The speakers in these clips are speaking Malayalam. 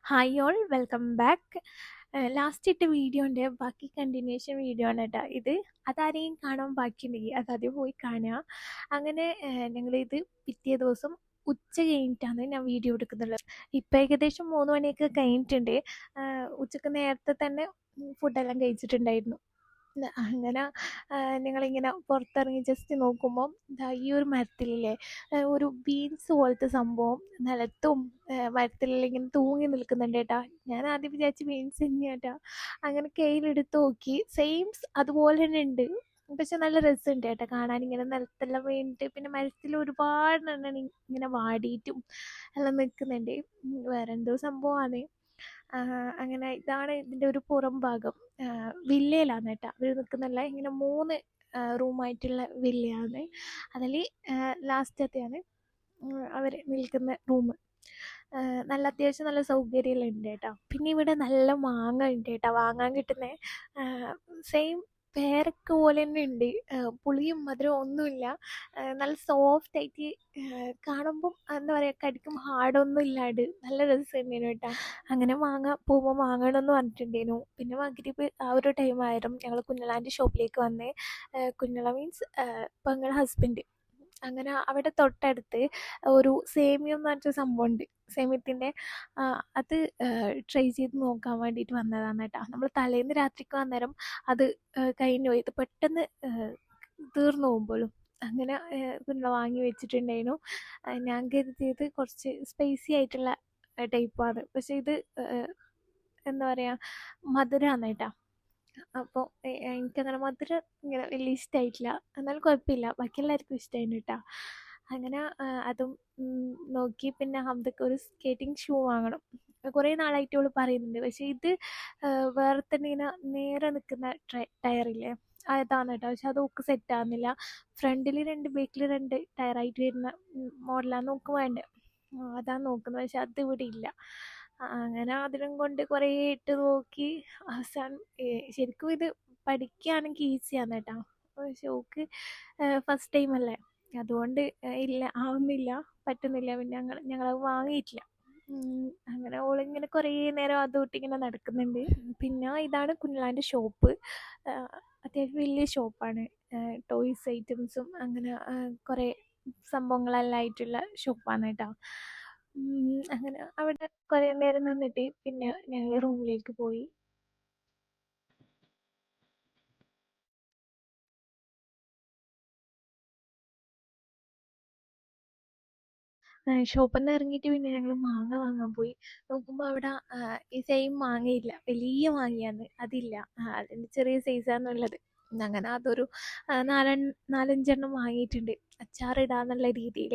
Hi all welcome back. Last ഇട്ട വീഡിയോൻ്റെ ബാക്കി കണ്ടിന്യൂഷൻ വീഡിയോ ആണ് കേട്ടോ ഇത്. അതാരെയും കാണാൻ ബാക്കിയുണ്ടെങ്കിൽ അതാദ്യം പോയി കാണുക. അങ്ങനെ ഞങ്ങളിത് പിറ്റേ ദിവസം ഉച്ച കഴിഞ്ഞിട്ടാണ് ഞാൻ വീഡിയോ എടുക്കുന്നുള്ളത്. ഇപ്പം ഏകദേശം 3 മണിയൊക്കെ കഴിഞ്ഞിട്ടുണ്ട്. ഉച്ചക്ക് നേരത്തെ തന്നെ ഫുഡെല്ലാം കഴിച്ചിട്ടുണ്ടായിരുന്നു. അങ്ങനെ ഞങ്ങളിങ്ങനെ പുറത്തിറങ്ങി ജസ്റ്റ് നോക്കുമ്പം ദാ ഈ ഒരു മരത്തിലില്ലേ ഒരു ബീൻസ് പോലത്തെ സംഭവം നിലത്തും മരത്തിലെല്ലാം ഇങ്ങനെ തൂങ്ങി നിൽക്കുന്നുണ്ട് കേട്ടോ. ഞാൻ ആദ്യം വിചാരിച്ച് ബീൻസ് തന്നെയാട്ടാ. അങ്ങനെ കയ്യിലെടുത്ത് നോക്കി, സെയിം അതുപോലെ തന്നെ ഉണ്ട്. പക്ഷെ നല്ല രസമുണ്ട് കേട്ടോ കാണാൻ, ഇങ്ങനെ നിലത്തെല്ലാം വീണിട്ട്. പിന്നെ മരത്തിൽ ഒരുപാട് എണ്ണം ഇങ്ങനെ വാടിയിട്ടും എല്ലാം നിൽക്കുന്നുണ്ട്. വേറെ എന്തോ സംഭവമാണ്. അങ്ങനെ ഇതാണ് ഇതിൻ്റെ ഒരു പുറം ഭാഗം. വില്ലയിലാണ് കേട്ടോ അവർ നിൽക്കുന്നില്ല. ഇങ്ങനെ 3 റൂമായിട്ടുള്ള വില്ലയാണ്. അതിൽ ലാസ്റ്റത്തെയാണ് അവർ നിൽക്കുന്ന റൂം. നല്ല അത്യാവശ്യം നല്ല സൗകര്യമെല്ലാം ഉണ്ട് കേട്ടോ. പിന്നെ ഇവിടെ നല്ല മാങ്ങ ഉണ്ട് കേട്ടോ, വാങ്ങാൻ കിട്ടുന്നത്. സെയിം പേരക്ക പോലെ തന്നെ ഉണ്ട്. പുളിയും മധുരവും ഒന്നുമില്ല. നല്ല സോഫ്റ്റ് ആയിട്ട്, കാണുമ്പം എന്താ പറയുക, കടിക്കുമ്പോൾ ഹാർഡൊന്നും ഇല്ലാണ്ട് നല്ല രസമുണ്ടായിരുന്നു കേട്ടോ. അങ്ങനെ പോകുമ്പോൾ വാങ്ങണമെന്ന് പറഞ്ഞിട്ടുണ്ടായിരുന്നു. പിന്നെ മഗ്‌രിബ് ആ ഒരു ടൈം ആയിരുന്നു ഞങ്ങൾ കുഞ്ഞളാൻ്റെ ഷോപ്പിലേക്ക് വന്നേ. കുഞ്ഞള മീൻസ് പെങ്ങളുടെ ഹസ്ബൻഡ്. അങ്ങനെ അവിടെ തൊട്ടടുത്ത് ഒരു സേമിയം എന്ന് പറഞ്ഞിട്ട് സംഭവമുണ്ട്, സേമിയത്തിൻ്റെ. അത് ട്രൈ ചെയ്ത് നോക്കാൻ വേണ്ടിയിട്ട് വന്നതാണ് കേട്ടോ. നമ്മൾ തലേന്ന് രാത്രിക്ക് വന്നേരം അത് കഴിഞ്ഞു പോയി. ഇത് പെട്ടെന്ന് തീർന്നു പോകുമ്പോഴും അങ്ങനെ പിന്നെ വാങ്ങി വെച്ചിട്ടുണ്ടായിരുന്നു. ഞാൻ കരുതിയത് കുറച്ച് സ്പൈസി ആയിട്ടുള്ള ടൈപ്പാണ്, പക്ഷെ ഇത് എന്താ പറയുക, മധുരമാണ് കേട്ടോ. അപ്പോൾ എനിക്കങ്ങനെ മധുരം ഇങ്ങനെ വലിയ ഇഷ്ടമായിട്ടില്ല. എന്നാലും കുഴപ്പമില്ല, ബാക്കി എല്ലാവർക്കും ഇഷ്ടമായിരുന്നു കേട്ടോ. അങ്ങനെ അതും നോക്കി. പിന്നെ ഹംദക്ക് ഒരു സ്കേറ്റിംഗ് ഷൂ വാങ്ങണം. കുറേ നാളായിട്ട് അവൾ പറയുന്നുണ്ട്. പക്ഷേ ഇത് വേറെ തന്നെ ഇങ്ങനെ നേരെ നിൽക്കുന്ന ടയറില്ലേ, അതാണ് കേട്ടോ. പക്ഷെ അത് ഓക്ക് സെറ്റ് ആകുന്നില്ല. ഫ്രണ്ടിൽ 2 ബാക്കിൽ 2 ടയറായിട്ട് വരുന്ന മോഡലാണ് നോക്ക് വേണ്ടത്. അതാണ് നോക്കുന്നത്, പക്ഷെ അത് ഇവിടെ ഇല്ല. അങ്ങനെ അതിനും കൊണ്ട് കുറേ ഇട്ട് നോക്കി. അവസാനം ശരിക്കും ഇത് പഠിക്കുകയാണെങ്കിൽ ഈസിയാണ് കേട്ടോ. പക്ഷെ ഓക്ക് ഫസ്റ്റ് ടൈം അല്ലേ, അതുകൊണ്ട് ഇല്ല, ആവുന്നില്ല, പറ്റുന്നില്ല. പിന്നെ ഞങ്ങളത് വാങ്ങിയിട്ടില്ല. അങ്ങനെ ഓളിങ്ങനെ കുറേ നേരം അതുകൊണ്ട് ഇങ്ങനെ നടക്കുന്നുണ്ട്. പിന്നെ ഇതാണ് കുഞ്ഞളാൻ്റെ ഷോപ്പ്. അത്യാവശ്യം വലിയ ഷോപ്പാണ്. ടോയ്സ് ഐറ്റംസും അങ്ങനെ കുറേ സംഭവങ്ങളെല്ലാം ആയിട്ടുള്ള ഷോപ്പാണ് കേട്ടോ. അങ്ങനെ അവിടെ കുറേ നേരം നിന്നിട്ട് പിന്നെ ഞങ്ങൾ റൂമിലേക്ക് പോയി. ഷോപ്പിൽ നിന്ന് ഇറങ്ങിയിട്ട് പിന്നെ ഞങ്ങൾ മാങ്ങ വാങ്ങാൻ പോയി. നോക്കുമ്പോൾ അവിടെ ഈ സെയിം മാങ്ങയില്ല, വലിയ മാങ്ങയാണ്, അതില്ല. അതിൻ്റെ ചെറിയ സൈസാണുള്ളത്. അങ്ങനെ അതൊരു 4-5 വാങ്ങിയിട്ടുണ്ട്, അച്ചാറിടാന്നുള്ള രീതിയിൽ.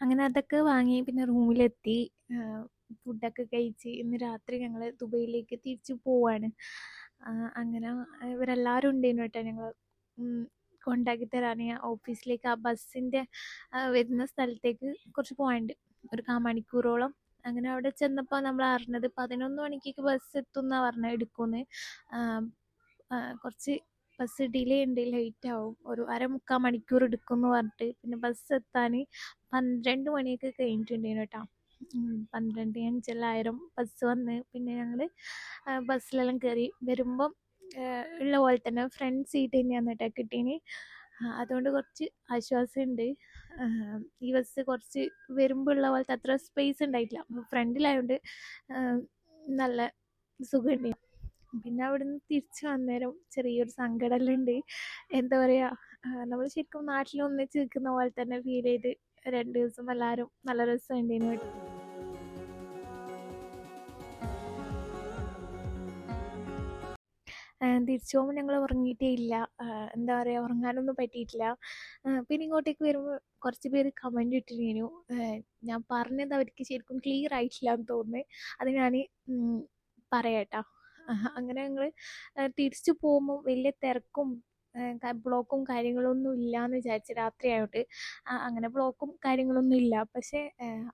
അങ്ങനെ അതൊക്കെ വാങ്ങി പിന്നെ റൂമിലെത്തി. ഫുഡൊക്കെ കഴിച്ച് ഇന്ന് രാത്രി ഞങ്ങൾ ദുബൈയിലേക്ക് തിരിച്ചു പോവാണ്. അങ്ങനെ ഇവരെല്ലാവരും ഉണ്ടായിരുന്നു കേട്ടോ. ഞങ്ങൾ കൊണ്ടാക്കി തരാൻ ഓഫീസിലേക്ക്. ആ ബസ്സിൻ്റെ വരുന്ന സ്ഥലത്തേക്ക് കുറച്ച് പോകാനുണ്ട്, ഒരു 1/4 മണിക്കൂറോളം. അങ്ങനെ അവിടെ ചെന്നപ്പോൾ നമ്മൾ അറിഞ്ഞത് 11 മണിക്ക് ബസ് എത്തും എന്നാണ് പറഞ്ഞത്, എടുക്കുമെന്ന്. കുറച്ച് ബസ് ഡിലേ ഉണ്ട്, ലേറ്റ് ആവും, ഒരു 1/4 മണിക്കൂർ എടുക്കും എന്ന് പറഞ്ഞിട്ട്. പിന്നെ ബസ് എത്താൻ 12 മണിയൊക്കെ കഴിഞ്ഞിട്ടുണ്ടായിരുന്നു കേട്ടോ. 12:05 ബസ് വന്ന്. പിന്നെ ഞങ്ങൾ ബസ്സിലെല്ലാം കയറി. വരുമ്പം ഉള്ള പോലെ തന്നെ ഫ്രണ്ട് സീറ്റ് തന്നെയാണ് കേട്ടോ കിട്ടീന്. അതുകൊണ്ട് കുറച്ച് ആശ്വാസമുണ്ട്. ഈ ബസ് കുറച്ച് വരുമ്പോൾ ഉള്ള പോലത്തെ അത്ര സ്പേസ് ഉണ്ടായിട്ടില്ല. ഫ്രണ്ടിലായതുകൊണ്ട് നല്ല സുഖമുണ്ട്. പിന്നെ അവിടുന്ന് തിരിച്ച് വന്നേരം ചെറിയൊരു സങ്കടമെല്ലാം ഉണ്ട്. എന്താ പറയുക, നമ്മൾ ശരിക്കും നാട്ടിൽ ഒന്നിച്ച് നിൽക്കുന്ന പോലെ തന്നെ ഫീൽ ചെയ്ത്. 2 ദിവസം എല്ലാവരും നല്ല രസമുണ്ടായിരുന്നു കേട്ടോ. തിരിച്ചു പോകുമ്പോൾ ഞങ്ങൾ ഉറങ്ങിയിട്ടേ ഇല്ല. എന്താ പറയുക, ഉറങ്ങാനൊന്നും പറ്റിയിട്ടില്ല. പിന്നെ ഇങ്ങോട്ടേക്ക് വരുമ്പോൾ കുറച്ച് പേര് കമൻറ്റ് ഇട്ടിരുന്നു. ഞാൻ പറഞ്ഞത് അവർക്ക് ശരിക്കും ക്ലിയർ ആയിട്ടില്ല എന്ന് തോന്നുന്നു. അത് ഞാൻ പറയാം കേട്ടോ. അങ്ങനെ ഞങ്ങൾ തിരിച്ചു പോകുമ്പോൾ വലിയ തിരക്കും ബ്ലോക്കും കാര്യങ്ങളൊന്നും ഇല്ലയെന്ന് വിചാരിച്ചു, രാത്രിയായതുകൊണ്ട്. അങ്ങനെ ബ്ലോക്കും കാര്യങ്ങളൊന്നും ഇല്ല. പക്ഷേ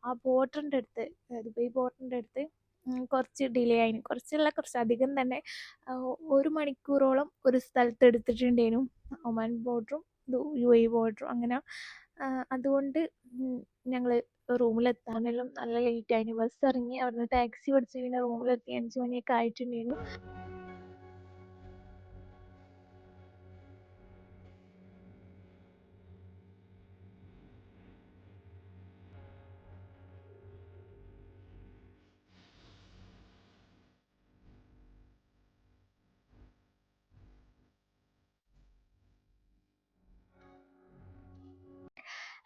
ആ ബോർഡറിൻ്റെ അടുത്ത്, ദുബൈ ബോർഡറിൻ്റെ അടുത്ത് കുറച്ച് ഡിലേ ആയിന്. കുറച്ചധികം തന്നെ. 1 മണിക്കൂറോളം ഒരു സ്ഥലത്ത് എടുത്തിട്ടുണ്ടായിരുന്നു. ഒമാൻ ബോർഡറും UAE ബോർഡറും. അങ്ങനെ അതുകൊണ്ട് ഞങ്ങൾ റൂമിലെത്താനെല്ലാം നല്ല ലേറ്റ് ആയിന്. ബസ് ഇറങ്ങി അവിടുന്ന് ടാക്സി പിടിച്ച് പിന്നെ റൂമിലെത്തി 5 മണിയൊക്കെ ആയിട്ടുണ്ടായിരുന്നു.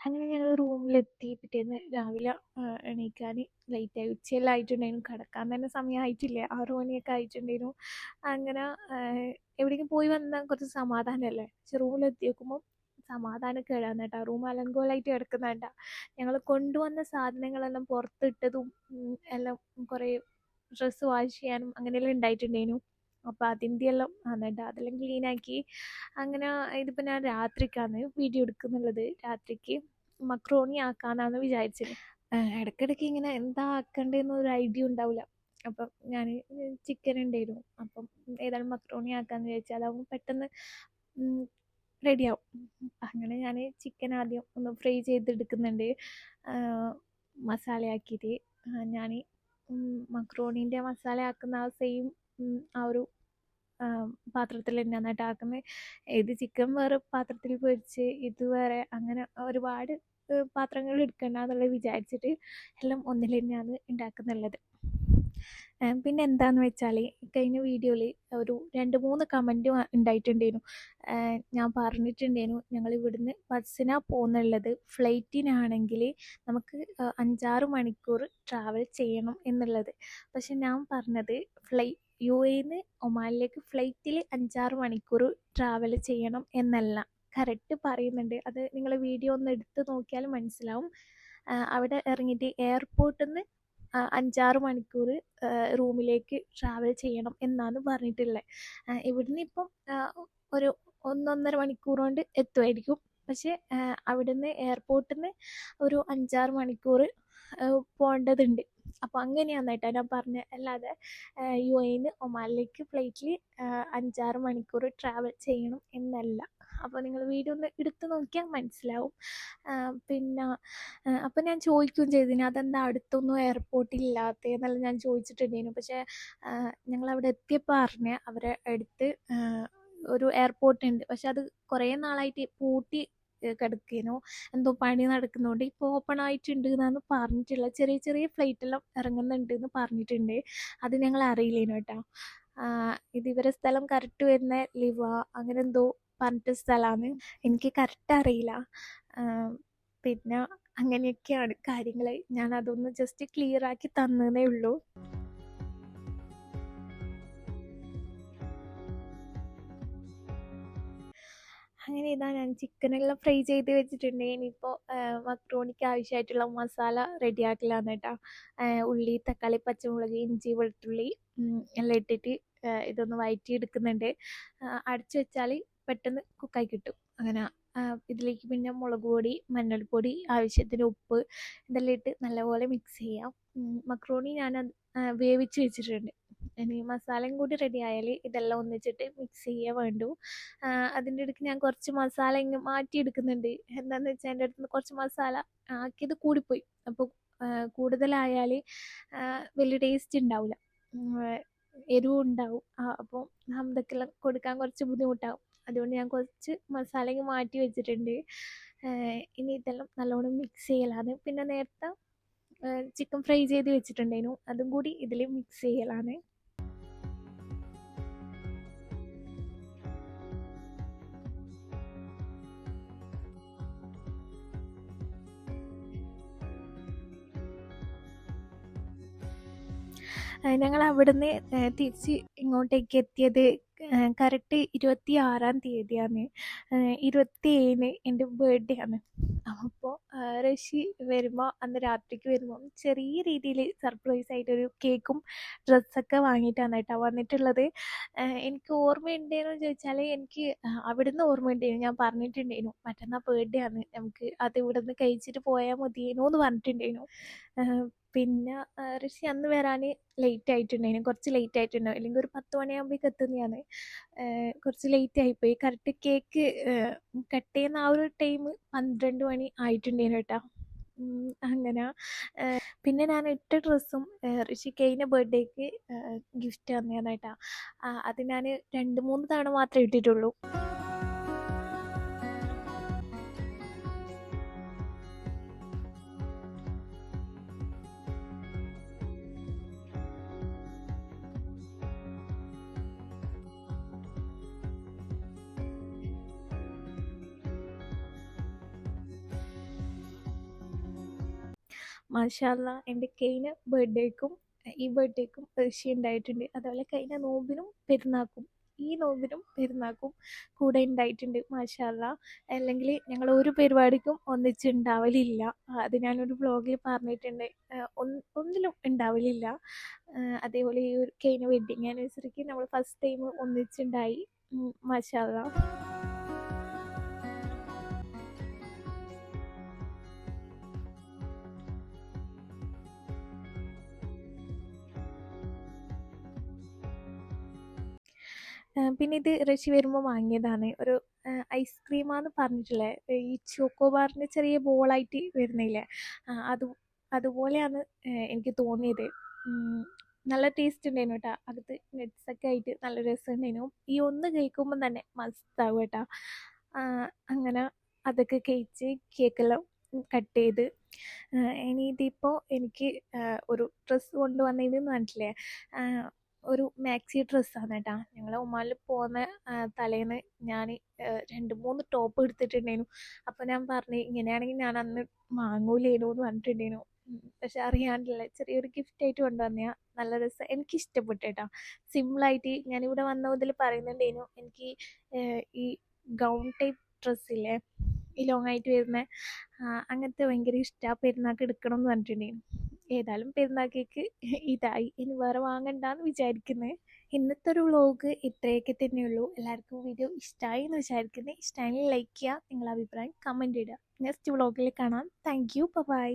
അങ്ങനെ ഞങ്ങൾ റൂമിലെത്തി. പിറ്റേന്ന് രാവിലെ എണീക്കാൻ ലേറ്റായി. ഉച്ചയെല്ലാം ആയിട്ടുണ്ടായിരുന്നു. കിടക്കാൻ തന്നെ സമയമായിട്ടില്ല, 6 മണിയൊക്കെ ആയിട്ടുണ്ടായിരുന്നു. അങ്ങനെ എവിടേക്കും പോയി വന്നാൽ കുറച്ച് സമാധാനമല്ലേ. പക്ഷെ റൂമിലെത്തി നോക്കുമ്പോൾ സമാധാനം കേടാന്ന് കേട്ടോ. റൂം അലങ്കോലമായിട്ട് കിടക്കുന്ന കേട്ടോ. ഞങ്ങൾ കൊണ്ടുവന്ന സാധനങ്ങളെല്ലാം പുറത്തിട്ടതും എല്ലാം കുറേ ഡ്രസ്സ് വാഷ് ചെയ്യാനും അങ്ങനെയെല്ലാം ഉണ്ടായിട്ടുണ്ടായിരുന്നു. അപ്പോൾ അതിൻ്റെ എല്ലാം ആണ് കേട്ടോ. അതെല്ലാം ക്ലീനാക്കി. അങ്ങനെ ഇതിപ്പോൾ ഞാൻ രാത്രിക്കാണ് വീഡിയോ എടുക്കുന്നുള്ളത്. രാത്രിക്ക് മക്രോണി ആക്കാന്നാണ് വിചാരിച്ചത്. ഇടയ്ക്കിടയ്ക്ക് ഇങ്ങനെ എന്താ ആക്കണ്ടേന്ന് ഒരു ഐഡിയ ഉണ്ടാവില്ല. അപ്പം ഞാൻ ചിക്കൻ ഉണ്ടായിരുന്നു. അപ്പം ഏതായാലും മക്രോണി ആക്കാന്ന് വിചാരിച്ചു. അതാവുമ്പോൾ പെട്ടെന്ന് റെഡിയാവും. അങ്ങനെ ഞാൻ ചിക്കൻ ആദ്യം ഒന്ന് ഫ്രൈ ചെയ്തെടുക്കുന്നുണ്ട്. മസാലയാക്കിയിട്ട് ഞാൻ മക്രോണീൻ്റെ മസാല ആക്കുന്ന ആ സെയിം ആ ഒരു പാത്രത്തിൽ തന്നെയാണ് കേട്ടോ ആക്കുന്നത്. ഇത് ചിക്കൻ വേറെ പാത്രത്തിൽ പൊരിച്ച് ഇത് വേറെ, അങ്ങനെ ഒരുപാട് പാത്രങ്ങൾ എടുക്കണ്ടെന്നുള്ളത് വിചാരിച്ചിട്ട് എല്ലാം ഒന്നിൽ തന്നെയാണ് ഉണ്ടാക്കുന്നുള്ളത്. പിന്നെ എന്താണെന്ന് വെച്ചാൽ കഴിഞ്ഞ വീഡിയോയിൽ ഒരു 2-3 കമൻറ്റ് ഉണ്ടായിട്ടുണ്ടായിരുന്നു. ഞാൻ പറഞ്ഞിട്ടുണ്ടായിരുന്നു ഞങ്ങൾ ഇവിടുന്ന് ബസ്സിനാണ് പോകുന്നുള്ളത്. ഫ്ലൈറ്റിനാണെങ്കിൽ നമുക്ക് 5-6 മണിക്കൂർ ട്രാവൽ ചെയ്യണം എന്നുള്ളത്. പക്ഷെ ഞാൻ പറഞ്ഞത് UAE-ന്ന് ഒമാനിലേക്ക് ഫ്ലൈറ്റിൽ 5-6 മണിക്കൂർ ട്രാവൽ ചെയ്യണം എന്നല്ല. കറക്റ്റ് പറയുന്നുണ്ട്. അത് നിങ്ങൾ വീഡിയോ ഒന്ന് എടുത്ത് നോക്കിയാൽ മനസ്സിലാവും. അവിടെ ഇറങ്ങിയിട്ട് എയർപോർട്ടിൽ നിന്ന് 5-6 മണിക്കൂർ റൂമിലേക്ക് ട്രാവൽ ചെയ്യണം എന്നാണ് പറഞ്ഞിട്ടുള്ളത്. ഇവിടുന്ന് ഇപ്പം ഒരു 1-1.5 മണിക്കൂർ കൊണ്ട് എത്തുമായിരിക്കും. പക്ഷേ അവിടുന്ന് എയർപോർട്ടിൽ നിന്ന് ഒരു 5-6 മണിക്കൂർ പോകേണ്ടതുണ്ട്. അപ്പോൾ അങ്ങനെയാണ് കേട്ടോ ഞാൻ പറഞ്ഞത്. അല്ലാതെ UAE-ന്ന് ഒമാനിലേക്ക് ഫ്ലൈറ്റിൽ 5-6 മണിക്കൂർ ട്രാവൽ ചെയ്യണം എന്നല്ല. അപ്പോൾ നിങ്ങൾ വീഡിയോ ഒന്ന് എടുത്ത് നോക്കിയാൽ മനസ്സിലാവും. പിന്നെ അപ്പോൾ ഞാൻ ചോദിക്കുകയും ചെയ്തിന് അതെന്താ അടുത്തൊന്നും എയർപോർട്ടില്ലാത്തതെന്നെല്ലാം ഞാൻ ചോദിച്ചിട്ടുണ്ടായിരുന്നു. പക്ഷേ ഞങ്ങളവിടെ എത്തിയപ്പോൾ അറിഞ്ഞ് അവരെ അടുത്ത് ഒരു എയർപോർട്ടുണ്ട്. പക്ഷെ അത് കുറേ നാളായിട്ട് പൂട്ടി കിടക്കേനു. എന്തോ പണി നടക്കുന്നതുകൊണ്ട് ഇപ്പോൾ ഓപ്പൺ ആയിട്ടുണ്ട് എന്നാണ് പറഞ്ഞിട്ടുള്ളത്. ചെറിയ ചെറിയ ഫ്ലൈറ്റെല്ലാം ഇറങ്ങുന്നുണ്ട് എന്ന് പറഞ്ഞിട്ടുണ്ട്. അത് ഞങ്ങൾ അറിയില്ലേനു കേട്ടോ. ഇത് ഇവരെ സ്ഥലം കറക്റ്റ് വരുന്ന ലിവ അങ്ങനെ എന്തോ പറഞ്ഞിട്ട് സ്ഥലമാണ്. എനിക്ക് കറക്റ്റ് അറിയില്ല. പിന്നെ അങ്ങനെയൊക്കെയാണ് കാര്യങ്ങൾ. ഞാൻ അതൊന്ന് ജസ്റ്റ് ക്ലിയർ ആക്കി തന്നതേ ഉള്ളൂ. അങ്ങനെ ഇതാ ഞാൻ ചിക്കനെല്ലാം ഫ്രൈ ചെയ്ത് വെച്ചിട്ടുണ്ട്. ഇനിയിപ്പോൾ മക്രോണിക്ക് ആവശ്യമായിട്ടുള്ള മസാല റെഡിയാക്കലാണ് കേട്ടോ. ഉള്ളി, തക്കാളി, പച്ചമുളക്, ഇഞ്ചി, വെളുത്തുള്ളി എല്ലാം ഇട്ടിട്ട് ഇതൊന്ന് വഴറ്റി എടുക്കുന്നുണ്ട്. അടച്ചു വെച്ചാൽ പെട്ടെന്ന് കുക്കായി കിട്ടും. അങ്ങനെ ഇതിലേക്ക് പിന്നെ മുളക് പൊടി, മഞ്ഞൾപ്പൊടി, ആവശ്യത്തിന് ഉപ്പ് ഇതെല്ലാം ഇട്ട് നല്ലപോലെ മിക്സ് ചെയ്യാം. മക്രോണി ഞാൻ വേവിച്ച് വെച്ചിട്ടുണ്ട്. ഇനി മസാലയും കൂടി റെഡി ആയാൽ ഇതെല്ലാം ഒന്നിച്ചിട്ട് മിക്സ് ചെയ്യാൻ വേണ്ടു. അതിൻ്റെ ഇടയ്ക്ക് ഞാൻ കുറച്ച് മസാല ഇങ്ങ് മാറ്റിയെടുക്കുന്നുണ്ട്. എന്താണെന്ന് വെച്ചാൽ എൻ്റെ അടുത്ത് നിന്ന് കുറച്ച് മസാല ആക്കിയത് കൂടിപ്പോയി. അപ്പോൾ കൂടുതലായാൽ വലിയ ടേസ്റ്റ് ഉണ്ടാവില്ല, എരിവും ഉണ്ടാവും. അപ്പോൾ ഹംദക്കെല്ലാം കൊടുക്കാൻ കുറച്ച് ബുദ്ധിമുട്ടാവും. അതുകൊണ്ട് ഞാൻ കുറച്ച് മസാല ഇങ്ങ് മാറ്റി വെച്ചിട്ടുണ്ട്. ഇനി ഇതെല്ലാം നല്ലോണം മിക്സ് ചെയ്യലാണ്. പിന്നെ നേരത്തെ ചിക്കൻ ഫ്രൈ ചെയ്ത് വെച്ചിട്ടുണ്ടായിരുന്നു, അതും കൂടി ഇതിൽ മിക്സ് ചെയ്യലാണ്. ഞങ്ങൾ അവിടുന്ന് തിരിച്ച് ഇങ്ങോട്ടേക്ക് എത്തിയത് കറക്റ്റ് 26-ാം തീയതിയാണ്. 27-ന് എൻ്റെ ബർത്ത്ഡേ ആണ്. അപ്പോൾ റഷി വരുമ്പോൾ അന്ന് രാത്രിക്ക് വരുമ്പോൾ ചെറിയ രീതിയിൽ സർപ്രൈസ് ആയിട്ടൊരു കേക്കും ഡ്രസ്സൊക്കെ വാങ്ങിയിട്ടാണ് കേട്ടോ വന്നിട്ടുള്ളത്. എനിക്ക് ഓർമ്മയുണ്ടേന്ന് ചോദിച്ചാൽ എനിക്ക് അവിടുന്ന് ഓർമ്മയുണ്ടായിരുന്നു. ഞാൻ പറഞ്ഞിട്ടുണ്ടായിരുന്നു മറ്റന്നാൾ ബർത്ത്ഡേ ആണ്, നമുക്ക് അത് ഇവിടുന്ന് കഴിച്ചിട്ട് പോയാൽ മതിയേനു എന്ന് പറഞ്ഞിട്ടുണ്ടായിരുന്നു. പിന്നെ ഋഷി അന്ന് വരാൻ ലേറ്റ് ആയിട്ടുണ്ടായിരുന്നു, കുറച്ച് ലേറ്റ് ആയിട്ടുണ്ടാവും, അല്ലെങ്കിൽ ഒരു 10 മണിയാകുമ്പോഴേക്ക് എത്തുന്നതാണ്. കുറച്ച് ലേറ്റ് ആയിപ്പോയി. കറക്റ്റ് കേക്ക് കട്ട് ചെയ്യുന്ന ആ ഒരു ടൈം 12 മണി ആയിട്ടുണ്ടായിരുന്നു കേട്ടോ. അങ്ങനെ പിന്നെ ഞാൻ ഇട്ട ഡ്രസ്സും ഋഷി കഴിഞ്ഞ ബർത്ത്ഡേക്ക് ഗിഫ്റ്റ് തന്നതാണ് കേട്ടോ. അത് ഞാൻ 2-3 തവണ മാത്രമേ ഇട്ടിട്ടുള്ളൂ. മാഷാ അല്ലാ, എൻ്റെ കഴിഞ്ഞ ബർത്ത്ഡേക്കും ഈ ബർത്ത്ഡേക്കും ഋഷി ഉണ്ടായിട്ടുണ്ട്. അതുപോലെ കഴിഞ്ഞ നോമ്പിനും പെരുന്നാക്കും ഈ നോമ്പിനും പെരുന്നാക്കും കൂടെ ഉണ്ടായിട്ടുണ്ട്. മാഷാ അല്ലാ. അല്ലെങ്കിൽ ഞങ്ങൾ ഒരു പരിപാടിക്കും ഒന്നിച്ചുണ്ടാവലില്ല. അത് ഞാനൊരു വ്ളോഗിൽ പറഞ്ഞിട്ടുണ്ട്. ഒന്നിലും ഉണ്ടാവലില്ല. അതേപോലെ ഈ ഒരു കഴിഞ്ഞ വെഡ്ഡിങ് ആനിവേഴ്സറിക്ക് നമ്മൾ ഫസ്റ്റ് ടൈം ഒന്നിച്ചുണ്ടായി. മാഷാ അല്ലാ. പിന്നെ ഇത് ഋഷി വരുമ്പോൾ വാങ്ങിയതാണ്. ഒരു ഐസ്ക്രീമാന്ന് പറഞ്ഞിട്ടുള്ളത്. ഈ ചോക്കോബാറിൻ്റെ ചെറിയ ബോളായിട്ട് വരുന്നില്ലേ, അത് അതുപോലെയാണ് എനിക്ക് തോന്നിയത്. നല്ല ടേസ്റ്റ് ഉണ്ടായിരുന്നു കേട്ടോ. അകത്ത് നട്ട്സൊക്കെ ആയിട്ട് നല്ല രസമുണ്ടായിരുന്നു. ഈ ഒന്ന് കഴിക്കുമ്പം തന്നെ മസ്താവും കേട്ടോ. അങ്ങനെ അതൊക്കെ കഴിച്ച് കേക്കെല്ലാം കട്ട് ചെയ്ത് ഇനി ഇതിപ്പോൾ എനിക്ക് ഒരു ഡ്രസ്സ് കൊണ്ടുവന്നതെന്ന് പറഞ്ഞിട്ടില്ലേ, ഒരു മാക്സി ഡ്രസ്സാണ് കേട്ടോ. ഞങ്ങൾ ഒമാനിൽ പോകുന്ന തലേന്ന് ഞാൻ 2-3 ടോപ്പ് എടുത്തിട്ടുണ്ടായിരുന്നു. അപ്പോൾ ഞാൻ പറഞ്ഞു ഇങ്ങനെയാണെങ്കിൽ ഞാൻ അന്ന് വാങ്ങൂലേനു എന്ന് പറഞ്ഞിട്ടുണ്ടായിരുന്നു. പക്ഷെ അറിയാണ്ടില്ല, ചെറിയൊരു ഗിഫ്റ്റായിട്ട് കൊണ്ടുവന്നതാണ്. നല്ല രസം, എനിക്കിഷ്ടപ്പെട്ടു കേട്ടോ. സിമ്പിളായിട്ട് ഞാനിവിടെ വന്ന മുതൽ പറയുന്നുണ്ടായിരുന്നു എനിക്ക് ഈ ഗൗൺ ടൈപ്പ് ഡ്രസ്സില്ലേ, ഈ ലോങ് ആയിട്ട് വരുന്ന അങ്ങനത്തെ ഭയങ്കര ഇഷ്ടമാണ്. പെരുന്നാൾക്ക് എടുക്കണം എന്ന് പറഞ്ഞിട്ടുണ്ടായിരുന്നു. ഏതായാലും പെരുന്നാക്കേക്ക് ഇതായി. ഇനി വേറെ വാങ്ങണ്ടെന്ന് വിചാരിക്കുന്നത്. ഇന്നത്തെ ഒരു വ്ളോഗ് ഇത്രയൊക്കെ തന്നെയുള്ളൂ. എല്ലാവർക്കും വീഡിയോ ഇഷ്ടമായി എന്ന് വിചാരിക്കുന്നത്. ഇഷ്ടമായി ലൈക്ക് ചെയ്യുക, നിങ്ങളുടെ അഭിപ്രായം കമൻറ്റ് ഇടുക. നെക്സ്റ്റ് വ്ളോഗിൽ കാണാം. Thank you. ബൈ.